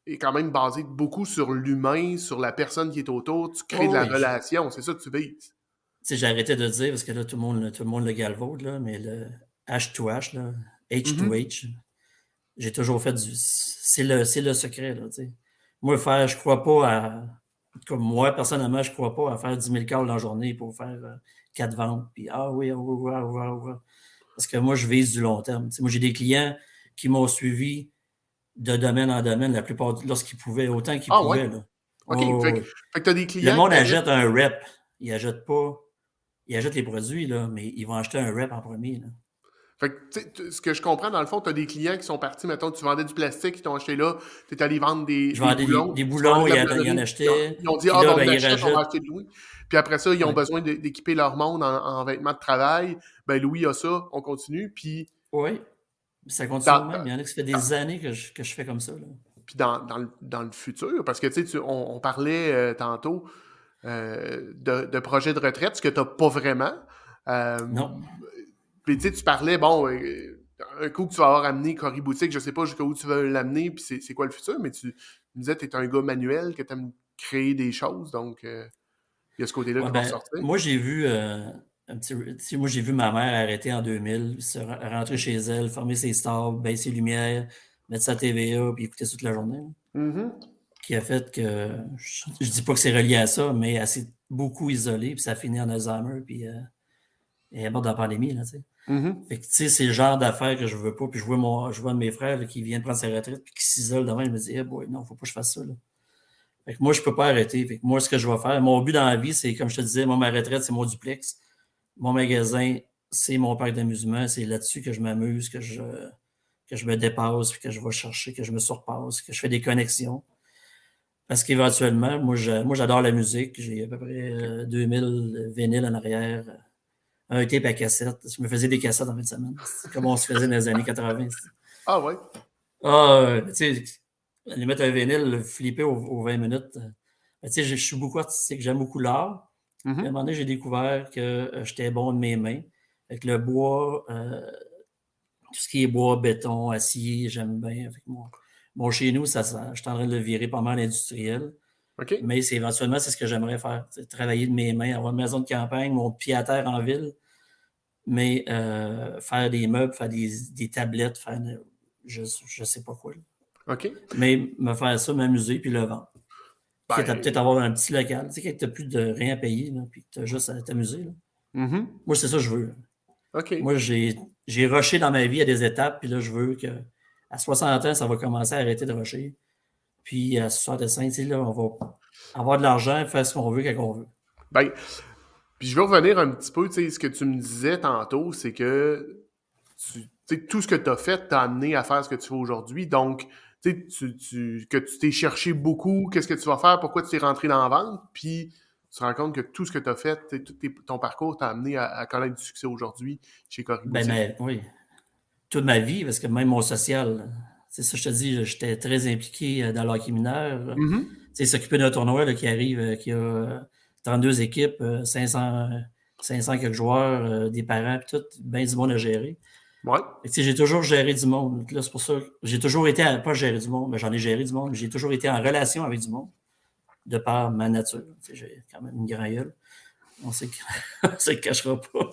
A: est quand même basée beaucoup sur l'humain, sur la personne qui est autour. Tu crées de
B: Oh,
A: la
B: oui.
A: relation, c'est ça que tu vises.
B: J'ai arrêté de dire, parce que là, tout le monde le galvaude, là, mais le H2H, là,
A: Mhm.
B: H2H, j'ai toujours fait du... C'est le secret, là, tu sais. Moi, je crois pas à... Comme moi, personnellement, je crois pas à faire 10 000 calls dans la journée pour faire 4 ventes. Puis, ah oui, au revoir, au revoir, au revoir. Parce que moi, je vise du long terme. Tu sais, moi, j'ai des clients qui m'ont suivi de domaine en domaine, la plupart, lorsqu'ils pouvaient, autant qu'ils
A: Ah ouais?
B: pouvaient. Là.
A: OK.
B: Oh,
A: Fait
B: oui.
A: que t'as des
B: Le
A: clients
B: monde
A: qui achètent.
B: achète un rep. Il n'achète pas ils achètent les produits, là, mais ils vont acheter un rep en premier. Là.
A: Fait que, ce que je comprends, dans le fond, tu as des clients qui sont partis, mettons, tu vendais du plastique, ils t'ont acheté là, tu es allé vendre
B: Je
A: des
B: vendais
A: boulons,
B: des
A: tu vendais
B: boulons,
A: de la
B: ils en
A: boulonnerie,
B: achetaient.
A: ils ont dit,
B: Puis
A: ah,
B: là,
A: ben,
B: ben,
A: on
B: ils
A: achète, on va
B: rajoutent.
A: acheter de Louis. Puis après ça, ils ont
B: Ouais.
A: besoin d'équiper leur monde en vêtements de travail. Ben, Louis a ça, on continue. Puis,
B: Oui, ça continue
A: dans,
B: de même. Il y en a qui ça fait des années que je fais comme ça. Là.
A: puis dans le futur, parce que, tu sais, on parlait tantôt de projet de retraite, ce que tu n'as pas vraiment. Euh,
B: Non.
A: Puis, tu sais, tu parlais, bon, un coup que tu vas avoir amené Cory Boutique, je sais pas jusqu'où tu veux l'amener, puis c'est quoi le futur, mais tu me disais que tu es un gars manuel, que tu aimes créer des choses, donc il y a ce côté-là
B: Ouais,
A: qui va
B: ben,
A: ressortir.
B: moi, j'ai vu moi, j'ai vu ma mère arrêter en 2000, rentrer chez elle, fermer ses stores, baisser les lumières, mettre sa TVA, puis écouter toute la journée. Là.
A: Mhm.
B: Qui a fait que, je dis pas que c'est relié à ça, mais elle s'est beaucoup isolée, puis ça a fini en Alzheimer, puis elle est morte dans la pandémie, là, tu sais.
A: Mhm.
B: Fait que, tu sais, c'est le genre d'affaires que je veux pas. Puis je vois un de mes frères là, qui vient de prendre sa retraite puis qui s'isole devant. Je me dis, eh boy, non, faut pas que je fasse ça. Là. Fait que moi, je peux pas arrêter. Fait que moi, ce que je vais faire, mon but dans la vie, c'est, comme je te disais, moi, ma retraite, c'est mon duplex. Mon magasin, c'est mon parc d'amusement. C'est là-dessus que je m'amuse, que je me dépasse, puis que je vais chercher, que je me surpasse, que je fais des connexions. Parce qu'éventuellement, moi, j'adore la musique. J'ai à peu près
A: OK.
B: 2000 vinyles en arrière. Un tape à cassette. Je me faisais des cassettes en fin de semaine. C'est comme on se faisait dans les années 80.
A: Ah ouais.
B: Ah, tu sais, aller mettre un vinyle, le flipper aux 20 minutes. Tu sais, je suis beaucoup artistique, j'aime beaucoup l'art. Puis à un
A: Mhm.
B: moment donné, j'ai découvert que j'étais bon de mes mains. Avec le bois, tout ce qui est bois, béton, acier, j'aime bien. Avec mon chez nous, je suis en train de le virer pas mal industriel.
A: OK.
B: Mais éventuellement, c'est ce que j'aimerais faire. Travailler de mes mains, avoir une maison de campagne, mon pied à terre en ville. Mais faire des meubles, faire des tablettes, faire je sais pas quoi. Là.
A: OK.
B: Mais me faire ça, m'amuser, puis le vendre. Quitte à peut-être
A: Ben,
B: avoir un petit local. Tu sais, quand tu n'as plus de rien à payer, là, puis que tu as juste à t'amuser. Là.
A: mhm.
B: Moi, c'est ça que je veux.
A: OK.
B: Moi, j'ai rushé dans ma vie à des étapes, puis là, je veux que à 60 ans, ça va commencer à arrêter de rusher. Puis à 65, tu sais, là, on va avoir de l'argent, faire ce qu'on veut quand on veut.
A: Ben, puis je vais revenir un petit peu, tu sais, ce que tu me disais tantôt, c'est que tu sais, tout ce que tu as fait t'a amené à faire ce que tu fais aujourd'hui. Donc, tu sais, que tu t'es cherché beaucoup, qu'est-ce que tu vas faire, pourquoi tu t'es rentré dans la vente, puis tu te rends compte que tout ce que tu as fait, tu sais, ton parcours t'a amené à connaître du succès aujourd'hui chez Cory
B: Ben,
A: Boutique.
B: mais oui, toute ma vie, parce que même mon social, c'est ça, je te dis, j'étais très impliqué dans l'hockey mineur.
A: Mhm.
B: Tu sais, s'occuper d'un tournoi là, qui arrive, qui a 32 équipes, 500 quelques joueurs, des parents, puis tout, bien du monde à gérer.
A: Ouais.
B: Fait que, tu sais, j'ai toujours géré du monde. Là, c'est pour ça que j'ai toujours été, pas gérer du monde, mais j'en ai géré du monde, mais j'ai toujours été en relation avec du monde, de par ma nature. Tu sais, j'ai quand même une grande gueule. On sait on se cachera pas.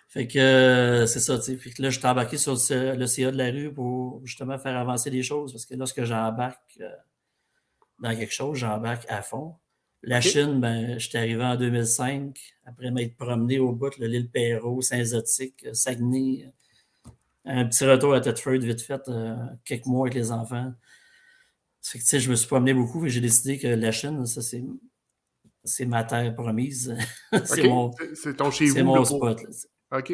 B: Fait que c'est ça, tu sais. Fait que là, je suis embarqué sur le CA de la rue pour justement faire avancer les choses. Parce que lorsque j'embarque dans quelque chose, j'embarque à fond. La
A: OK.
B: Chine, ben, j'étais arrivé en 2005, après m'être promené au bout de l'île Perrault, Saint-Zotique, Saguenay. Un petit retour à Thetford, vite fait, quelques mois avec les enfants. Ça fait que, tu sais, je me suis promené beaucoup et j'ai décidé que la Chine, ça, c'est ma terre promise. c'est
A: OK.
B: mon,
A: C'est ton chez
B: c'est
A: vous, là,
B: mon
A: pour.
B: spot. Là.
A: OK.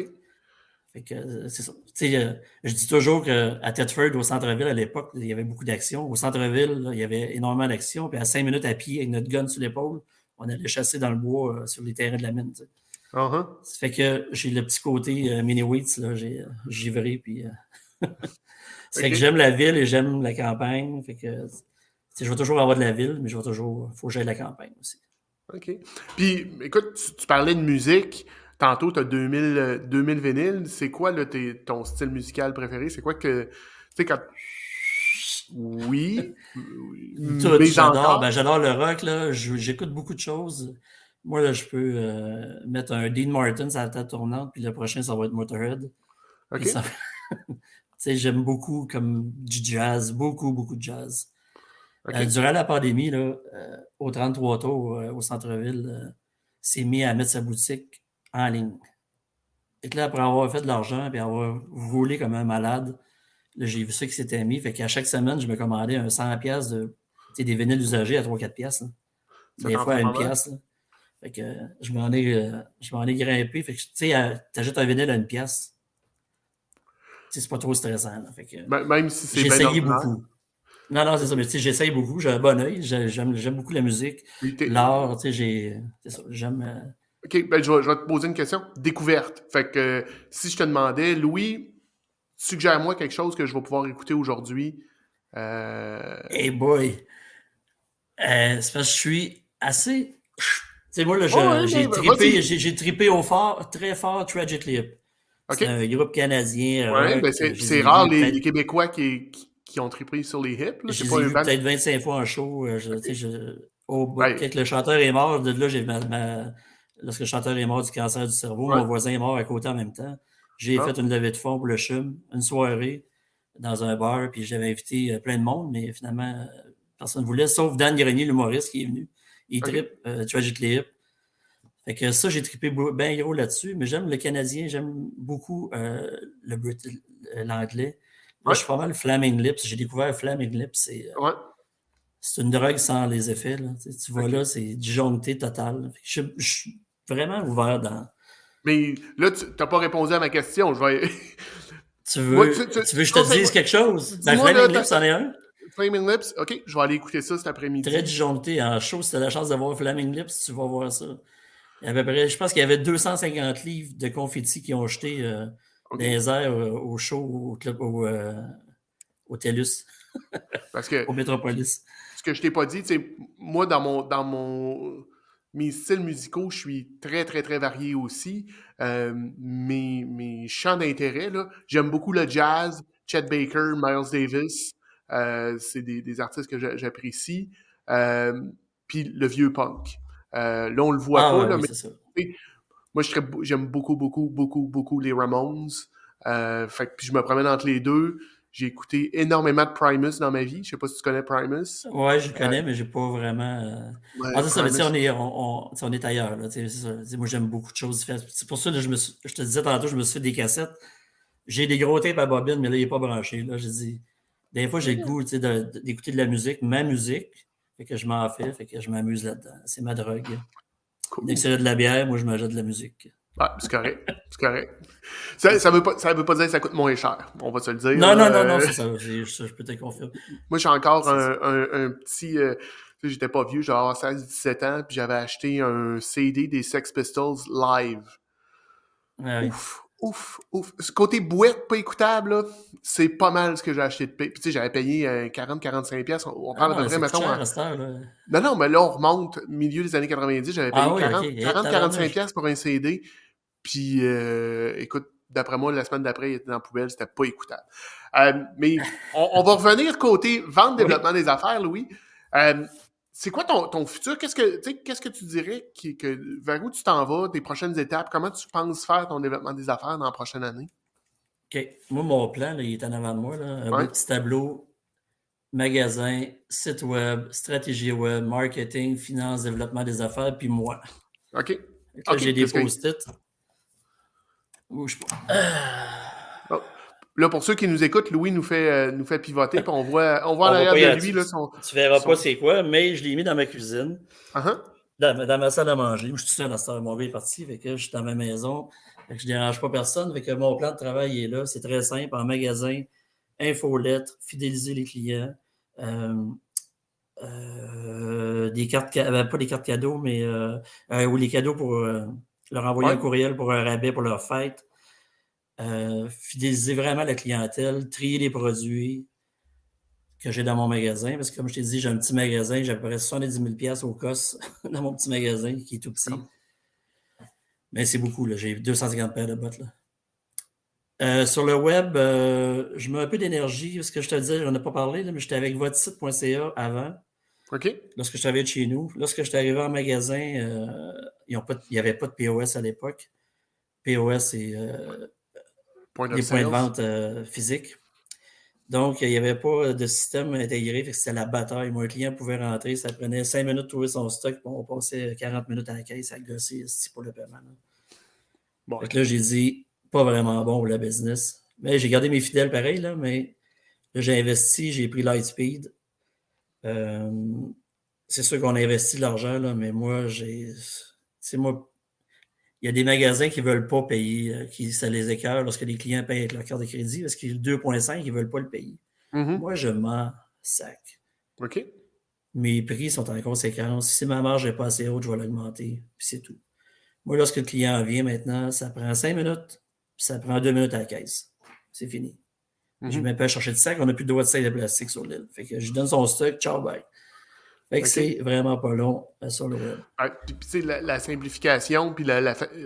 B: Fait que c'est ça. Tu sais, je dis toujours qu'à Thetford, au centre-ville, à l'époque, il y avait beaucoup d'actions. Au centre-ville, là, il y avait énormément d'actions. Puis à 5 minutes à pied, avec notre gun sur l'épaule, on allait chasser dans le bois sur les terrains de la mine. Tu sais.
A: Uh-huh.
B: Ça fait que j'ai le petit côté mini-wheats, là, j'ai givré. Puis, ça fait que
A: OK.
B: j'aime la ville et j'aime la campagne. Fait que je vais toujours avoir de la ville, mais je vais toujours. Faut que j'aille de la campagne aussi.
A: OK. Puis, écoute, tu parlais de musique. Tantôt, tu as 2000 vinyles. C'est quoi, là, ton style musical préféré? C'est quoi que. Tu sais, quand. Oui,
B: Tout,
A: mais
B: j'adore. Ben,
A: encore.
B: j'adore le rock. Là. J'écoute beaucoup de choses. Moi, là, je peux mettre un Dean Martin sur la table tournante, puis le prochain, ça va être Motorhead. Puis
A: OK.
B: ça, tu sais, j'aime beaucoup comme du jazz, beaucoup, beaucoup de jazz.
A: OK.
B: Durant la pandémie, là, au 33 tours, au centre-ville, s'est mis à mettre sa boutique en ligne. Et que là, après avoir fait de l'argent et avoir roulé comme un malade, là, j'ai vu ça qui s'était mis. Fait qu'à chaque semaine, je me commandais un 100$ des vinyles usagés à 3-4$. Là.
A: Ça
B: Des
A: t'en
B: fois
A: fait
B: à
A: pas
B: une
A: mal?
B: pièce. Là. Fait que je m'en ai grimpé. Fait que, tu sais, t'achètes un vinyle à une pièce. Tu sais, c'est pas trop stressant. Là. Fait que
A: Même si c'est
B: j'ai
A: bien
B: essayé
A: ordinaire.
B: beaucoup. Non, c'est
A: OK.
B: ça, mais tu sais, j'essaye beaucoup. J'ai un bon œil. J'aime beaucoup la musique,
A: Puis
B: l'art. Tu sais, c'est ça, j'aime.
A: OK, ben je vais te poser une question. Découverte. Fait que si je te demandais, Louis, suggère-moi quelque chose que je vais pouvoir écouter aujourd'hui.
B: Hey boy! C'est parce que je suis assez. Tu sais, moi, là,
A: Oh, ouais, mais vas-y.
B: j'ai trippé très fort Tragically Hip. C'est
A: OK.
B: un groupe canadien
A: Ouais, ben
B: rock. Je les
A: c'est
B: ai
A: rare
B: vus
A: les
B: peut-être
A: Québécois qui ont trippé sur les hips, là.
B: Je
A: C'est
B: les
A: pas
B: ai
A: un
B: vus
A: band.
B: peut-être 25 fois en show. Tu sais,
A: OK.
B: au bout,
A: Ben,
B: quand le chanteur est mort, de là, lorsque le chanteur est mort du cancer du cerveau,
A: ouais.
B: mon voisin est mort à côté en même temps. J'ai
A: Ah,
B: fait une levée de fonds pour le CHUM, une soirée dans un bar, puis j'avais invité plein de monde, mais finalement, personne ne voulait, sauf Dan Grenier, l'humoriste, qui est venu. Il
A: OK.
B: trippe Tragically Hip. Fait que ça, j'ai trippé bien gros là-dessus, mais j'aime le canadien, j'aime beaucoup l'anglais. Là,
A: Ouais.
B: je suis pas mal Flaming Lips. J'ai découvert Flaming Lips.
A: Ouais.
B: C'est une drogue sans les effets. Là. Tu vois
A: OK.
B: là, c'est disjoncté total. Je suis vraiment ouvert dans.
A: Mais là, tu n'as pas répondu à ma question. Je vais.
B: Tu
A: Moi,
B: veux, tu veux que je te dise
A: conseille-moi.
B: quelque chose? Ben,
A: Dis-moi, là,
B: Flaming Lips, c'en est un.
A: Flaming Lips. OK, je vais aller écouter ça cet
B: Très
A: après-midi.
B: disjoncté en show. Si tu as la chance d'avoir Flaming Lips, tu vas voir ça. Il y avait à peu près, je pense qu'il y avait 250 livres de confettis qui ont jeté dans
A: OK?
B: les airs au show au TELUS,
A: Parce que
B: au Metropolis.
A: ce que je t'ai pas dit, tu sais, moi, mes styles musicaux, je suis très, très, très varié aussi. Mes champs d'intérêt, là, j'aime beaucoup le jazz, Chet Baker, Miles Davis. C'est des artistes que j'apprécie. Euh, Puis le vieux punk. Là, on le voit
B: Ah
A: pas,
B: ouais,
A: là,
B: oui,
A: mais
B: c'est ça.
A: tu sais, moi, j'aime beaucoup, beaucoup, beaucoup, beaucoup les Ramones. Fait que puis je me promène entre les deux. J'ai écouté énormément de Primus dans ma vie. Je sais pas si tu connais Primus.
B: Ouais, je le
A: Euh,
B: connais, mais j'ai pas vraiment.
A: ouais,
B: Ah, c'est ça, mais tu sais,
A: Primus.
B: tu sais, on est ailleurs, là, tu sais, c'est ça. Tu sais, moi, j'aime beaucoup de choses différentes. C'est pour ça que je te disais tantôt, je me suis fait des cassettes. J'ai des gros tapes à bobine, mais là, il n'est pas branché. Là, j'ai dit, des fois, j'ai le goût, tu sais, d'écouter de la musique, ma musique. Fait que je m'en fais, fait que je m'amuse là-dedans. C'est ma drogue. Dès que
A: Cool.
B: c'est de la bière, moi, je m'ajoute de la musique.
A: Ouais, c'est correct. C'est correct. Ça veut pas dire que ça coûte moins cher. On va se le dire,
B: Non,
A: là.
B: ça, je peux te confirmer.
A: Moi, j'ai encore
B: C'est ça.
A: un petit. Tu sais, j'étais pas vieux, j'avais 16-17 ans, puis j'avais acheté un CD des Sex Pistols live.
B: Ah oui.
A: Ouf, ouf, ouf. Ce côté bouette pas écoutable, là, c'est pas mal ce que j'ai acheté de paix. Puis, tu sais, j'avais payé 40-45$. On
B: Ah
A: parle à
B: non,
A: peu
B: mais
A: près,
B: ça coûte
A: mettons.
B: cher à cette heure, là.
A: Non, non, mais là, on remonte milieu des années 90. J'avais
B: Ah
A: payé
B: oui, OK.
A: 45$
B: Tabarnouche.
A: pour un CD. Puis, écoute, d'après moi, la semaine d'après, il était dans la poubelle. C'était pas écoutable. Mais on va revenir côté vente,
B: Oui.
A: développement des affaires, Louis. C'est quoi ton futur? Qu'est-ce que tu dirais vers où tu t'en vas, tes prochaines étapes? Comment tu penses faire ton développement des affaires dans la prochaine année?
B: OK. Moi, mon plan, là, il est en avant de moi. Là. Un beau
A: Ouais.
B: petit tableau, magasin, site web, stratégie web, marketing, finance, développement des affaires, puis moi.
A: OK.
B: Fait que là, j'ai
A: OK.
B: des
A: Qu'est-ce que.
B: post-it. Bouge pas.
A: Oh. Là, pour ceux qui nous écoutent, Louis nous fait pivoter, puis on voit en
B: On va
A: arrière
B: pas
A: de
B: y
A: lui là,
B: tu verras pas
A: son...
B: c'est quoi, mais je l'ai mis dans ma cuisine,
A: Uh-huh.
B: dans ma salle à manger. Moi, je suis tout seul à cette heure. Mon gars est parti, fait que je suis dans ma maison. Fait que je dérange pas personne. Fait que mon plan de travail est là. C'est très simple. En magasin, infolettre, fidéliser les clients. Euh, des cartes, pas des cartes cadeaux, mais ou les cadeaux pour leur envoyer
A: Ouais.
B: un courriel pour un rabais pour leur fête. Fidéliser vraiment la clientèle, trier les produits que j'ai dans mon magasin. Parce que comme je t'ai dit, j'ai un petit magasin, j'ai à peu près 70 000$ au COS dans mon petit magasin qui est tout petit.
A: Comme...
B: Mais c'est beaucoup, là. J'ai 250 paires de bottes. Là. Sur le web, je mets un peu d'énergie, parce que je te disais, j'en ai pas parlé, là, mais j'étais avec votesite.ca avant,
A: OK.
B: lorsque je travaillais de chez nous. Lorsque j'étais arrivé en magasin, il n'y avait pas de POS à l'époque. POS, c'est
A: Point of
B: les points de
A: sales.
B: vente physiques. Donc, il n'y avait pas de système intégré, fait que c'était la bataille. Moi, un client pouvait rentrer, ça prenait 5 minutes de trouver son stock, puis on passait 40 minutes à la caisse à gosser pour le paiement. Là.
A: Bon,
B: Fait que là, j'ai dit, pas vraiment bon pour la business. Mais j'ai gardé mes fidèles pareil, là, mais là, j'ai investi, j'ai pris Lightspeed. C'est sûr qu'on a investi de l'argent, là, mais moi, moi, il y a des magasins qui ne veulent pas payer, ça les écœure lorsque les clients payent avec leur carte de crédit parce que le 2,5, ils ne veulent pas le payer. Moi, je m'en sac.
A: OK.
B: Mes prix sont en conséquence. Si ma marge n'est pas assez haute, je vais l'augmenter. Puis c'est tout. Moi, lorsque le client vient maintenant, ça prend 5 minutes, puis ça prend 2 minutes à la caisse. C'est fini. Je ne vais même pas chercher de sac, on n'a plus de droit de sac de plastique sur l'île. Fait que je donne son stock, ciao, bye. Fait que c'est vraiment pas long sur le web.
A: Puis tu sais, la simplification, puis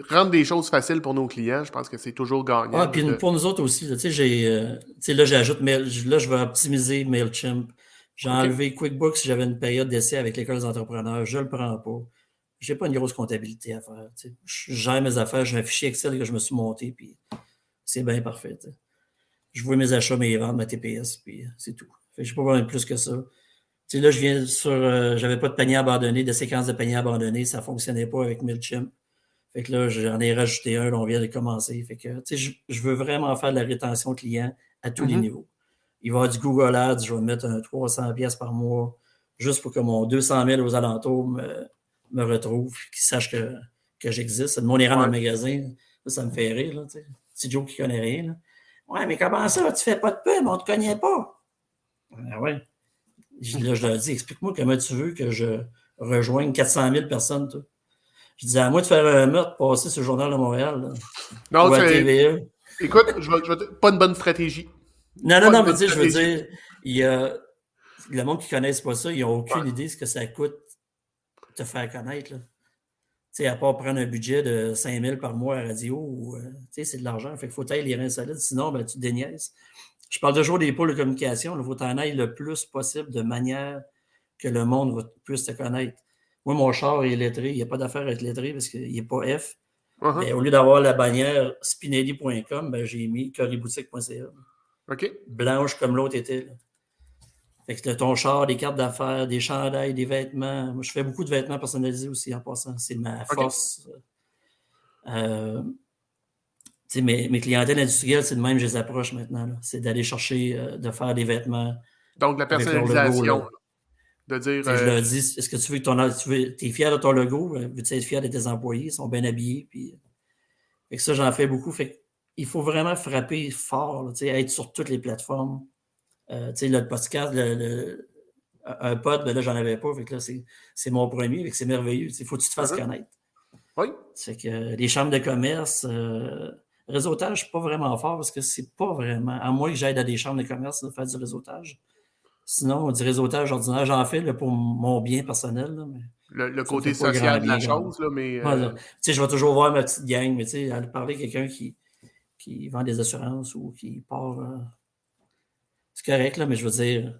A: rendre des choses faciles pour nos clients, je pense que c'est toujours gagnant.
B: Ah, puis pour nous autres aussi, tu sais, là, j'ajoute, là, je vais optimiser MailChimp. J'ai enlevé QuickBooks si j'avais une période d'essai avec l'École des entrepreneurs. Je ne le prends pas. Je n'ai pas une grosse comptabilité à faire. Tu sais. Je gère mes affaires, j'ai un fichier Excel que je me suis monté, puis c'est bien parfait. Tu sais. Je vois mes achats, mes ventes, ma TPS, puis c'est tout. Fait que je n'ai pas besoin de plus que ça. Tu sais, là, je viens j'avais pas de panier abandonné, de séquence de panier abandonné, ça ne fonctionnait pas avec MailChimp. Fait que là, j'en ai rajouté un, là, on vient de commencer. Fait que, tu sais, je veux vraiment faire de la rétention client à tous les niveaux. Il va y avoir du Google Ads, je vais mettre un 300$ par mois, juste pour que mon 200 000 aux alentours me retrouve, qu'il sache que j'existe. Le monde ira dans le magasin, ça me fait rire, là, tu sais. C'est Joe qui connaît rien, là. Ouais, mais comment ça, tu fais pas de pub, on te connaît pas. Ah ouais. Là, je leur dis, explique-moi comment tu veux que je rejoigne 400 000 personnes, toi. Je disais, à moi de faire un meurtre, passer sur le Journal de Montréal. Là,
A: non,
B: ou à TVA.
A: Écoute, pas une bonne stratégie.
B: Non, mais tu sais, je veux dire, il y a le monde qui ne connaisse pas ça, ils n'ont aucune idée de ce que ça coûte te faire connaître. Tu sais, à part prendre un budget de 5 000 par mois à la radio, tu sais, c'est de l'argent. Fait qu'il faut tailler les reins solides, sinon, ben, tu te déniaises. Je parle toujours des pôles de communication. Il faut t'en ailler le plus possible de manière que le monde puisse te connaître. Moi, mon char est lettré. Il n'y a pas d'affaire à être lettré parce qu'il n'est pas F. Mais au lieu d'avoir la bannière spinelli.com, ben, j'ai mis curryboutique.ca. Blanche comme l'autre était. Là. Fait que ton char, des cartes d'affaires, des chandails, des vêtements. Moi, je fais beaucoup de vêtements personnalisés aussi en passant. C'est ma force. Mes clientèles industrielles, c'est de même, je les approche maintenant. Là. C'est d'aller chercher, de faire des vêtements.
A: Donc, la personnalisation. De dire.
B: Je leur dis, est-ce que tu veux que tu es fier de ton logo? Veux-tu être fier de tes employés? Ils sont bien habillés. Puis... Fait que ça, j'en fais beaucoup. Fait il faut vraiment frapper fort, là, être sur toutes les plateformes. Le podcast, un pod, ben là, j'en avais pas. Fait que là, c'est mon premier. Fait que c'est merveilleux. Il faut que tu te fasses connaître.
A: Oui.
B: C'est que les chambres de commerce, réseautage, pas vraiment fort parce que c'est pas vraiment. À moins que j'aide à des chambres de commerce de faire du réseautage. Sinon, du réseautage ordinaire, j'en fais là, pour mon bien personnel. Là, mais
A: le côté social de la chose, là, mais.
B: Je vais toujours voir ma petite gang, mais aller parler à quelqu'un qui vend des assurances ou qui part. C'est correct, là, mais je veux dire,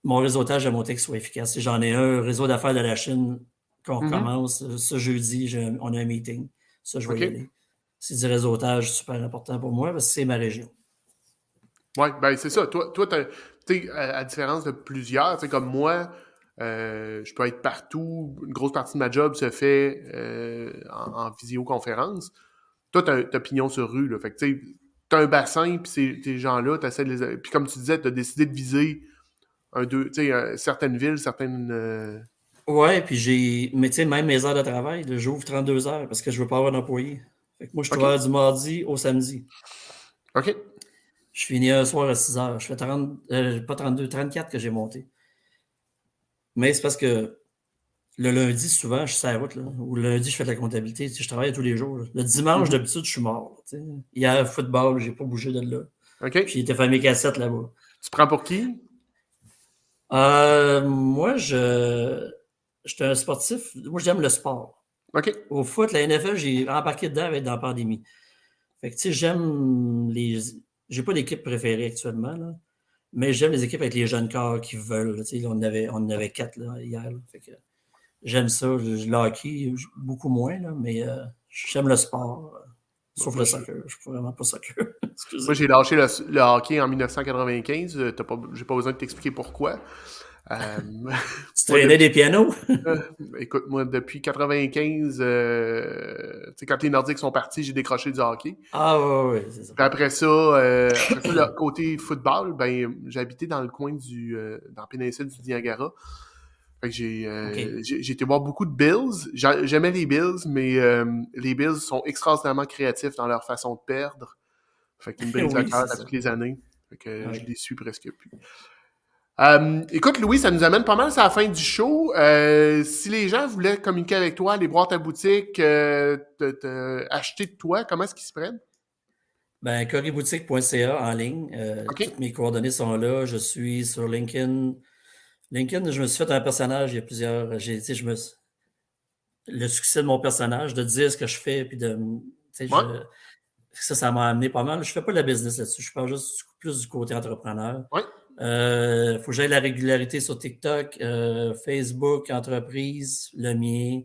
B: mon réseautage de mon texte soit efficace. J'en ai un réseau d'affaires de la Chine qu'on commence ce jeudi, on a un meeting. Ça, je vais y aller. C'est du réseautage super important pour moi parce que c'est ma région.
A: Oui, ben c'est ça. Toi à différence de plusieurs, comme moi, je peux être partout. Une grosse partie de ma job se fait en visioconférence. Toi, t'as pignon sur rue. Là. Fait que tu as un bassin, puis ces gens-là, tu essaies de les... Puis comme tu disais, tu as décidé de viser certaines villes, certaines...
B: Ouais, puis mais tu sais, même mes heures de travail, j'ouvre 32 heures parce que je veux pas avoir d'employés. Fait que moi, je travaille du mardi au samedi.
A: OK.
B: Je finis un soir à 6 heures. Je fais 34 que j'ai monté. Mais c'est parce que le lundi, souvent, je suis sur la route. Là, ou le lundi, je fais de la comptabilité. Je travaille tous les jours. Là. Le dimanche, d'habitude, je suis mort. Là, hier, football, j'ai pas bougé de là.
A: OK.
B: Puis, il était fait mes cassettes là-bas.
A: Tu prends pour qui?
B: Moi, j'étais un sportif. Moi, j'aime le sport.
A: OK.
B: Au foot, la NFL, j'ai embarqué dedans avec dans la pandémie. Fait que, tu sais, j'aime les... J'ai pas d'équipe préférée actuellement, là, mais j'aime les équipes avec les jeunes corps qui veulent. Là, on en avait 4 là, hier. Là, fait que j'aime ça. Le hockey, beaucoup moins, là, mais j'aime le sport. Sauf le soccer. Je suis vraiment pas soccer.
A: Moi, j'ai lâché le hockey en 1995. J'ai pas besoin de t'expliquer pourquoi.
B: Tu traînais des pianos?
A: Écoute, moi, depuis 95, quand les Nordiques sont partis, j'ai décroché du hockey.
B: Ah oui, c'est ça.
A: Puis après ça, le côté football, ben, j'ai habité dans le coin dans la péninsule du Niagara. Fait que
B: OK.
A: j'ai été voir beaucoup de Bills. J'aimais les Bills, mais les Bills sont extraordinairement créatifs dans leur façon de perdre. Fait qu'ils me brisent le
B: Oui,
A: cœur
B: c'est
A: à
B: ça.
A: toutes les années. Fait que je
B: Oui.
A: les suis presque plus. Écoute, Louis, ça nous amène pas mal à la fin du show. Si les gens voulaient communiquer avec toi, aller voir ta boutique, acheter de toi, comment est-ce qu'ils se prennent?
B: Ben, coriboutique.ca en ligne.
A: OK.
B: Toutes mes coordonnées sont là. Je suis sur LinkedIn. LinkedIn, je me suis fait un personnage il y a plusieurs. Tu sais, le succès de mon personnage, de dire ce que je fais, puis de. Tu sais,
A: Ouais.
B: ça m'a amené pas mal. Je fais pas de la business là-dessus. Je parle juste plus du côté entrepreneur.
A: Ouais.
B: Faut que j'aille la régularité sur TikTok, Facebook, entreprise, le mien.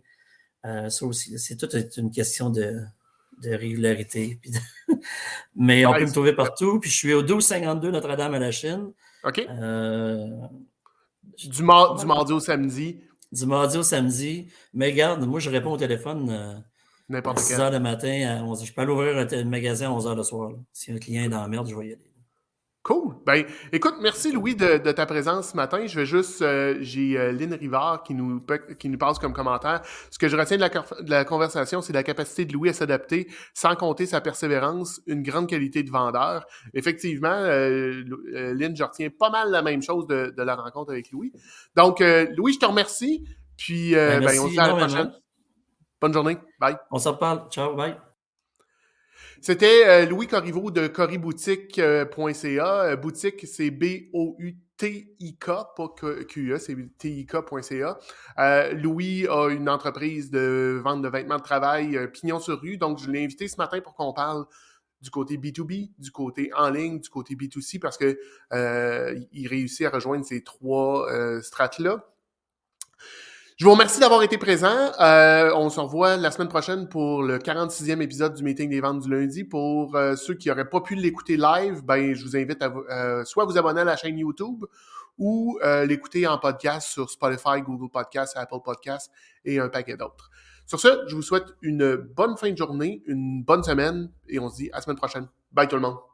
B: Ça aussi, c'est toute une question de régularité. Mais on peut
A: Ouais,
B: me trouver partout. Puis je suis au 1252 Notre-Dame à la Chine.
A: OK.
B: Euh, pas
A: Du
B: mal
A: mardi
B: partout.
A: au samedi,
B: Du mardi au samedi. Mais regarde, moi, je réponds au téléphone à
A: n'importe
B: 6
A: quand.
B: heures le matin, à 11 heures. Je peux aller ouvrir un magasin à 11 heures le soir. Là. Si un client est dans la merde, je vais y aller.
A: Cool. Ben, écoute, merci Louis de ta présence ce matin. Je vais juste, j'ai Lynn Rivard qui nous passe comme commentaire. Ce que je retiens de la conversation, c'est la capacité de Louis à s'adapter, sans compter sa persévérance, une grande qualité de vendeur. Effectivement, Lynn, je retiens pas mal la même chose de la rencontre avec Louis. Donc, Louis, je te remercie. Puis,
B: Ben,
A: ben, on se
B: merci
A: dit à la prochaine.
B: énormément.
A: Bonne journée. Bye.
B: On se reparle. Ciao, bye.
A: C'était Louis Corriveau de corriboutique.ca. Boutique, c'est BOUTIK, pas QE, c'est TIK.ca. Louis a une entreprise de vente de vêtements de travail, pignon sur rue. Donc, je l'ai invité ce matin pour qu'on parle du côté B2B, du côté en ligne, du côté B2C, parce que il réussit à rejoindre ces trois strates-là. Je vous remercie d'avoir été présent. On se revoit la semaine prochaine pour le 46e épisode du Meeting des ventes du lundi. Pour ceux qui n'auraient pas pu l'écouter live, ben, je vous invite à soit vous abonner à la chaîne YouTube ou l'écouter en podcast sur Spotify, Google Podcasts, Apple Podcasts et un paquet d'autres. Sur ce, je vous souhaite une bonne fin de journée, une bonne semaine et on se dit à la semaine prochaine. Bye tout le monde.